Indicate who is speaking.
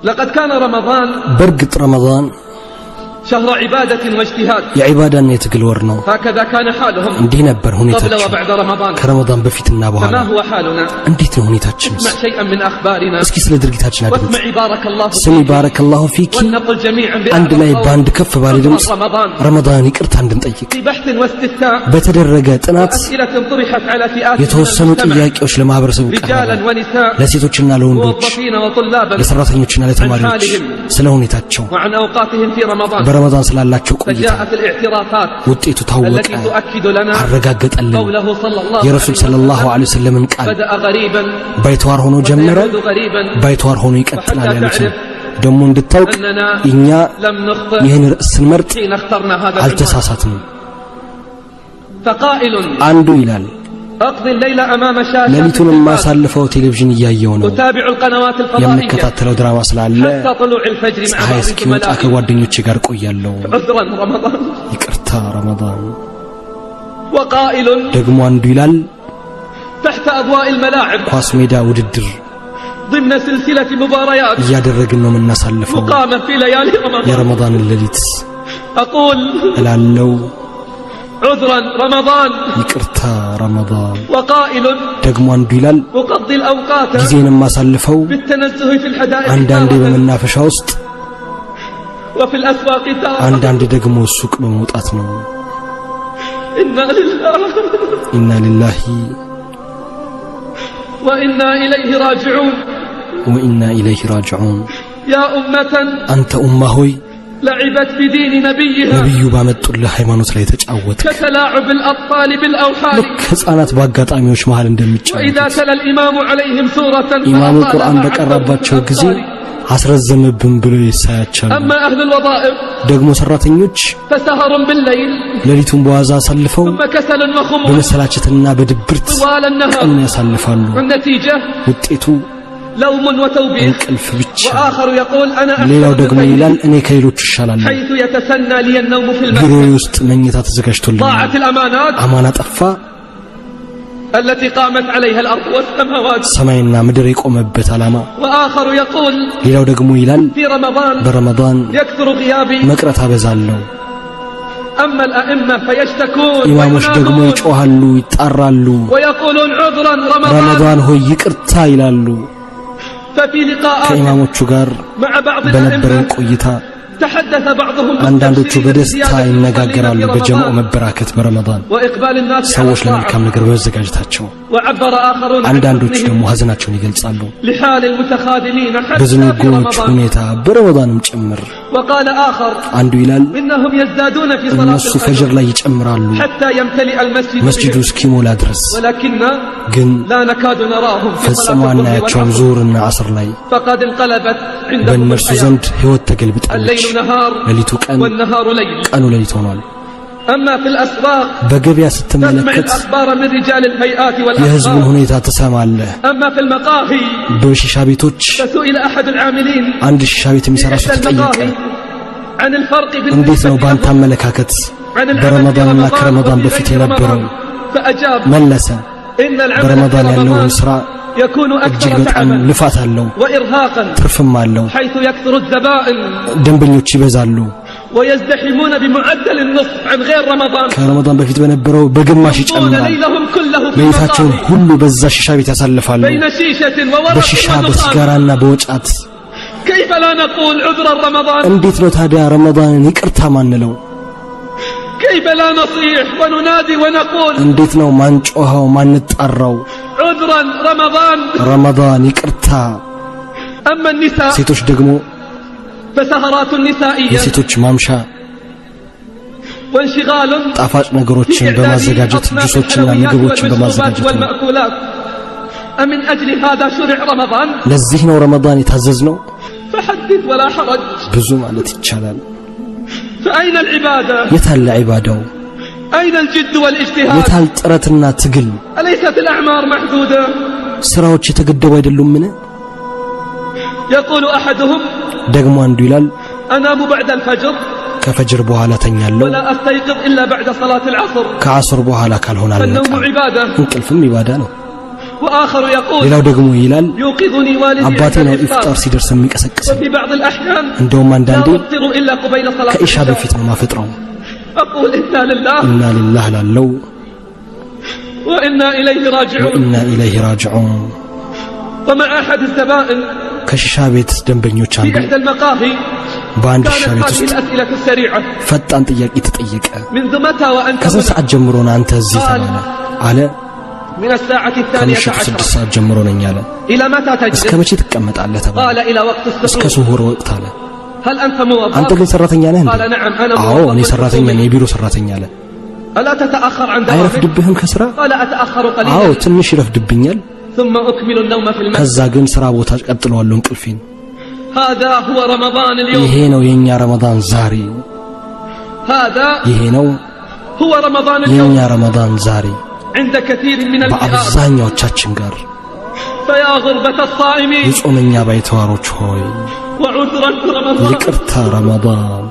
Speaker 1: لقد كان رمضان
Speaker 2: برقط رمضان
Speaker 1: شهر عبادة واجتهاد
Speaker 2: የዒባዳና የትግል ወር ነው
Speaker 1: هكذا كان حالهم
Speaker 2: እንዲህ ነበር ሁኔታቸው
Speaker 1: قبل وبعد رمضان
Speaker 2: ከረመዳን በፊትና በኋላ
Speaker 1: فما هو حالنا
Speaker 2: እንዴት ነው ሁኔታችን
Speaker 1: اسمع شيئا من أخبارنا
Speaker 2: እስኪ ስለ ድርጊታችን አድምጥ
Speaker 1: واسمع بارك الله
Speaker 2: ስሚ
Speaker 1: فيك
Speaker 2: ባረከ الله فيك
Speaker 1: ونقل جميعا
Speaker 2: አንድ ላይ ባንድ ከፍ ባለ ድምጽ ረመዳን ይቅርታ እንድንጠይቅ
Speaker 1: في بحث واستفتاء
Speaker 2: በተደረገ ጥናት
Speaker 1: أسئلة طرحت على فئات
Speaker 2: የተወሰኑ ጥያቄዎች ለማህበረሰቡ
Speaker 1: رجالا ونساء
Speaker 2: ለሴቶችና ለወንዶች
Speaker 1: موظفين وطلابا
Speaker 2: ለሰራተኞችና ለተማሪዎች ስለ ሁኔታቸው
Speaker 1: وعن أوقاتهم في رمضان
Speaker 2: በረመዳን ስላላቸው ቆይታ
Speaker 1: فجاءت الاعترافات
Speaker 2: ውጤቱ ታወቀ
Speaker 1: التي تؤكد لنا
Speaker 2: አረጋገጠልን
Speaker 1: قوله صلى الله
Speaker 2: የረሱል ሰለላሁ ዐለይሂ ወሰለም ቃል
Speaker 1: بدأ غريبا
Speaker 2: ባይተዋር ሆኖ ጀመረ ባይተዋር ሆኖ ይቀጥላል ያሉት ደሞ እንድታውቅ እኛ ይህን ርዕስ ስንመርጥ አልተሳሳትንም
Speaker 1: فقائل
Speaker 2: አንዱ ይላል
Speaker 1: أقضي الليل أمام شاشة
Speaker 2: ለሊቱን ማሳልፈው ቴሌቪዥን እያየው ነው
Speaker 1: أتابع القنوات الفضائية
Speaker 2: የምከታተለው ድራማ ስላለ
Speaker 1: حتى طلوع الفجر مع
Speaker 2: ፀሐይ
Speaker 1: بعض
Speaker 2: እስኪወጣ
Speaker 1: الملاهي
Speaker 2: ከጓደኞቼ ጋር ቆያለሁ
Speaker 1: عذرا رمضان
Speaker 2: ይቅርታ ረመዳን
Speaker 1: وقائل
Speaker 2: ደግሞ አንዱ ይላል
Speaker 1: تحت أضواء الملاعب
Speaker 2: ኳስ ሜዳ ውድድር
Speaker 1: ضمن سلسلة مباريات
Speaker 2: እያደረግን ነው የምናሳልፈው
Speaker 1: مقامة في ليالي رمضان
Speaker 2: የረመዳን ሌሊት
Speaker 1: أقول
Speaker 2: እላለሁ
Speaker 1: عذرا رمضان
Speaker 2: ይቅርታ ረመዳን
Speaker 1: وقائل
Speaker 2: ደግሞ አንዱ ይላል
Speaker 1: أقضي الأوقات
Speaker 2: ጊዜን ማሳልፈው
Speaker 1: بالتنزه في الحدائق
Speaker 2: አንዳንዴ በመናፈሻ ውስጥ
Speaker 1: وفي الأسواق
Speaker 2: አንዳንዴ ደግሞ ሱቅ በመውጣት ነው
Speaker 1: إنا لله
Speaker 2: وإنا إليه راجعون
Speaker 1: يا أمة
Speaker 2: أنت أمة هوي
Speaker 1: لعبت بدين نبيها
Speaker 2: نبي بامت الله ሃይማኖት ላይ ተጫወተ
Speaker 1: كتلاعب الأطفال بالأوحال
Speaker 2: ህፃናት ባጋጣሚዎች መሃል እንደሚጫወቱ
Speaker 1: وإذا تلا الإمام عليهم سورة
Speaker 2: ኢማሙ ቁርአን በቀረባቸው ጊዜ አስረዘመብን ብሎ ይሳያቻሉ
Speaker 1: أما أهل الوظائف
Speaker 2: ደግሞ ሰራተኞች
Speaker 1: فسهر بالليل
Speaker 2: ሌሊቱን በዋዛ አሳልፈው
Speaker 1: ثم كسل وخمول
Speaker 2: በመሰላቸትና በድብርት
Speaker 1: طوال النهار
Speaker 2: ቀኑን ያሳልፋሉ
Speaker 1: النتيجة
Speaker 2: ውጤቱ
Speaker 1: لوم وتوبيخ
Speaker 2: እንቅልፍ ብቻ
Speaker 1: وآخر يقول أنا
Speaker 2: ሌላው
Speaker 1: أحسن
Speaker 2: ደግሞ
Speaker 1: من
Speaker 2: ይላል እኔ ከሌሎች ይሻላለሁ
Speaker 1: حيث يتسنى لي النوم في
Speaker 2: ቢሮ
Speaker 1: المسجد
Speaker 2: ውስጥ መኝታ ተዘጋጅቶልኝ
Speaker 1: ضاعت الأمانات
Speaker 2: አማና ጠፋ
Speaker 1: التي قامت عليها الأرض والسماوات
Speaker 2: ሰማይና ምድር የቆመበት አላማ
Speaker 1: وآخر يقول
Speaker 2: ሌላው ደግሞ ይላል
Speaker 1: في رمضان
Speaker 2: በረመዳን
Speaker 1: يكثر غيابي
Speaker 2: መቅረት አበዛለሁ
Speaker 1: أما الأئمة فيشتكون
Speaker 2: ኢማሞች ደግሞ
Speaker 1: وينادون
Speaker 2: ይጮሃሉ ይጣራሉ
Speaker 1: ويقولون عذرا رمضان
Speaker 2: ረመዳን ሆይ ይቅርታ ይላሉ
Speaker 1: ففي لقاءات
Speaker 2: ከኢማሞቹ ጋር
Speaker 1: مع بعض
Speaker 2: በነበረን
Speaker 1: الأئمة
Speaker 2: ቆይታ
Speaker 1: تحدث بعضهم
Speaker 2: አንዳንዶቹ በደስታ
Speaker 1: بالزيادة
Speaker 2: ይነጋገራሉ
Speaker 1: في
Speaker 2: በጀምዑ
Speaker 1: رمضان
Speaker 2: መበራከት በረመዳን
Speaker 1: وإقبال الناس على
Speaker 2: ሰዎች
Speaker 1: الطاعة
Speaker 2: ለመልካም ነገር በመዘጋጀታቸው
Speaker 1: وعبر آخرون عن
Speaker 2: አንዳንዶቹ
Speaker 1: حزنهم
Speaker 2: ደግሞ ሀዘናቸውን ይገልጻሉ
Speaker 1: لحال المتخاذلين حتى في
Speaker 2: በዝንጉዎች
Speaker 1: رمضان
Speaker 2: ሁኔታ በረመዳንም ጭምር
Speaker 1: وقال آخر
Speaker 2: አንዱ ይላል
Speaker 1: إنهم يزدادون في صلاة
Speaker 2: እነሱ ፈጅር
Speaker 1: الفجر
Speaker 2: ላይ ይጨምራሉ
Speaker 1: حتى يمتلئ المسجد
Speaker 2: መስጂዱ
Speaker 1: بهم
Speaker 2: እስኪሞላ ድረስ
Speaker 1: ولكننا
Speaker 2: ግን
Speaker 1: لا نكاد نراهم في
Speaker 2: ፈጽሞ
Speaker 1: صلاة الظهر
Speaker 2: አናያቸውም
Speaker 1: والعصر
Speaker 2: ዙሁርና ዓስር ላይ
Speaker 1: فقد انقلبت عندهم
Speaker 2: በእነርሱ
Speaker 1: الحياة
Speaker 2: ዘንድ ህይወት ተገልብጣለች
Speaker 1: الليل نهار
Speaker 2: ሌሊቱ ቀን
Speaker 1: والنهار ليل
Speaker 2: ቀኑ ሌሊት ሆኗል
Speaker 1: أما في الأسواق
Speaker 2: በገበያ
Speaker 1: تسمع
Speaker 2: ስትመለከት
Speaker 1: الأخبار من رجال الهيئات
Speaker 2: የህዝቡን
Speaker 1: والأخبار
Speaker 2: ሁኔታ ትሰማለህ
Speaker 1: أما في المقاهي
Speaker 2: በሺሻ ቤቶች
Speaker 1: فسئل أحد العاملين
Speaker 2: አንድ ሺሻ ቤት የሚሰራ ሰው
Speaker 1: إحدى
Speaker 2: ተጠየቀ
Speaker 1: المقاهي عن الفرق
Speaker 2: እንዴት ነው
Speaker 1: بالنسبة
Speaker 2: ባንተ
Speaker 1: لهم
Speaker 2: አመለካከት
Speaker 1: عن العمل في
Speaker 2: በረመዳንና
Speaker 1: رمضان
Speaker 2: ከረመዳን
Speaker 1: وفي
Speaker 2: በፊት
Speaker 1: غير
Speaker 2: የነበረው
Speaker 1: رمضان فأجاب
Speaker 2: መለሰ
Speaker 1: إن العمل في
Speaker 2: በረመዳን ያለውን
Speaker 1: رمضان
Speaker 2: ስራ
Speaker 1: يكون
Speaker 2: እጅግ
Speaker 1: أكثر
Speaker 2: በጣም
Speaker 1: تعبا
Speaker 2: ልፋት አለው
Speaker 1: وإرهاقا
Speaker 2: ትርፍም አለው
Speaker 1: حيث يكثر الزبائن
Speaker 2: ደንበኞች ይበዛሉ
Speaker 1: ويزدحمون بمعدل النصف عن غير رمضان
Speaker 2: ከረመዳን በፊት በነበረው በግማሽ
Speaker 1: يقضون
Speaker 2: ይጨምራል
Speaker 1: ليلهم كله في
Speaker 2: ሌሊታቸውን
Speaker 1: المقاهي
Speaker 2: ሁሉ በዛ ሺሻ ቤት ያሳልፋሉ
Speaker 1: بين شيشة وورق
Speaker 2: በሺሻ
Speaker 1: ودخان
Speaker 2: በሲጋራና በወጫት
Speaker 1: كيف لا نقول عذرا رمضان
Speaker 2: እንዴት ነው ታዲያ ረመዳንን ይቅርታ ማንለው
Speaker 1: كيف لا نصيح وننادي ونقول
Speaker 2: እንዴት ነው ማንጮኸው ማንጣራው
Speaker 1: عذرا رمضان
Speaker 2: ረመዳን ይቅርታ
Speaker 1: أما النساء
Speaker 2: ሴቶች ደግሞ
Speaker 1: فسهرات نسائية
Speaker 2: የሴቶች ማምሻ
Speaker 1: وانشغال
Speaker 2: ጣፋጭ ነገሮችን በማዘጋጀት ጁሶችና ምግቦችን በማዘጋጀት ነው
Speaker 1: والمأكولات أمن أجل هذا شرع رمضان
Speaker 2: ለዚህ ነው ረመዳን የታዘዝነው
Speaker 1: فحدث ولا حرج
Speaker 2: ብዙ ማለት ይቻላል
Speaker 1: فأين العبادة
Speaker 2: የታለ ዒባዳው
Speaker 1: أين الجد والاجتهاد
Speaker 2: የታል ጥረትና ትግል
Speaker 1: أليست الأعمار محدودة
Speaker 2: ስራዎች የተገደቡ አይደሉምን
Speaker 1: يقول أحدهم
Speaker 2: ደግሞ አንዱ ይላል
Speaker 1: أنام بعد الفجر
Speaker 2: ከፈጅር በኋላ ተኛለሁ
Speaker 1: ولا أستيقظ إلا بعد صلاة العصر
Speaker 2: ከዓስር በኋላ ካልሆነ
Speaker 1: فالنوم
Speaker 2: አልነቃም
Speaker 1: عبادة
Speaker 2: እንቅልፍም ኢባዳ ነው
Speaker 1: وآخر يقول
Speaker 2: ሌላው ደግሞ ይላል
Speaker 1: يوقظني والدي
Speaker 2: አባቴ ነው ኢፍጣር ሲደርስ የሚቀሰቅሰኝ
Speaker 1: وفي بعض الأحيان
Speaker 2: እንደውም አንዳንዴ
Speaker 1: لا أفطر إلا قبيل صلاة
Speaker 2: ከኢሻ በፊት ነው ማፈጥረው
Speaker 1: أقول إنا لله
Speaker 2: ላለው
Speaker 1: وإنا إليه راجعون
Speaker 2: وإنا إليه راجعون
Speaker 1: ومع أحد الزبائن
Speaker 2: ከሺሻ ቤት ደንበኞች
Speaker 1: في
Speaker 2: አንዱ
Speaker 1: إحدى المقاهي
Speaker 2: በአንድ
Speaker 1: كانت
Speaker 2: ሺሻ ቤት
Speaker 1: هذه
Speaker 2: ውስጥ
Speaker 1: الأسئلة السريعة
Speaker 2: ፈጣን ጥያቄ ተጠየቀ
Speaker 1: منذ متى وأنت
Speaker 2: ከስንት
Speaker 1: هنا
Speaker 2: ሰዓት ጀምሮ ነው አንተ እዚህ ተባለ አለ
Speaker 1: من الساعة
Speaker 2: ከምሽቱ 6
Speaker 1: 12
Speaker 2: ሰዓት ጀምሮ ነኝ አለ
Speaker 1: إلى متى
Speaker 2: እስከ
Speaker 1: تجلس
Speaker 2: መቼ ትቀመጣለህ ተባለ
Speaker 1: قال إلى وقت
Speaker 2: እስከ
Speaker 1: السحور
Speaker 2: ሱሁር ወቅት አለ
Speaker 1: هل أنت موظف
Speaker 2: አንተ ግን ሰራተኛ ነህ እንዴ
Speaker 1: قال نعم أنا
Speaker 2: አዎ
Speaker 1: موظف
Speaker 2: እኔ ሰራተኛ ነኝ
Speaker 1: حكومي.
Speaker 2: የቢሮ ሰራተኛ አለ
Speaker 1: ألا تتأخر عن دوامك
Speaker 2: አይረፍድብህም ከስራ
Speaker 1: قال أتأخر
Speaker 2: አዎ
Speaker 1: قليلا
Speaker 2: ትንሽ ይረፍድብኛል
Speaker 1: ثم أكمل النوم في المسجد
Speaker 2: ከዛ ግን ስራ ቦታ ቀጥለዋለሁ እንቅልፌን
Speaker 1: هذا هو رمضان اليوم
Speaker 2: ይሄ ነው የኛ ረመዳን ዛሬ
Speaker 1: هذا
Speaker 2: ይሄ ነው
Speaker 1: هو رمضان اليوم
Speaker 2: የኛ ረመዳን ዛሬ
Speaker 1: عند كثير من الفئات
Speaker 2: በአብዛኛዎቻችን ጋር
Speaker 1: فيا غربة الصائمين
Speaker 2: የጾመኛ ባይተዋሮች ሆይ
Speaker 1: وعذرا رمضان
Speaker 2: ይቅርታ ረመዳን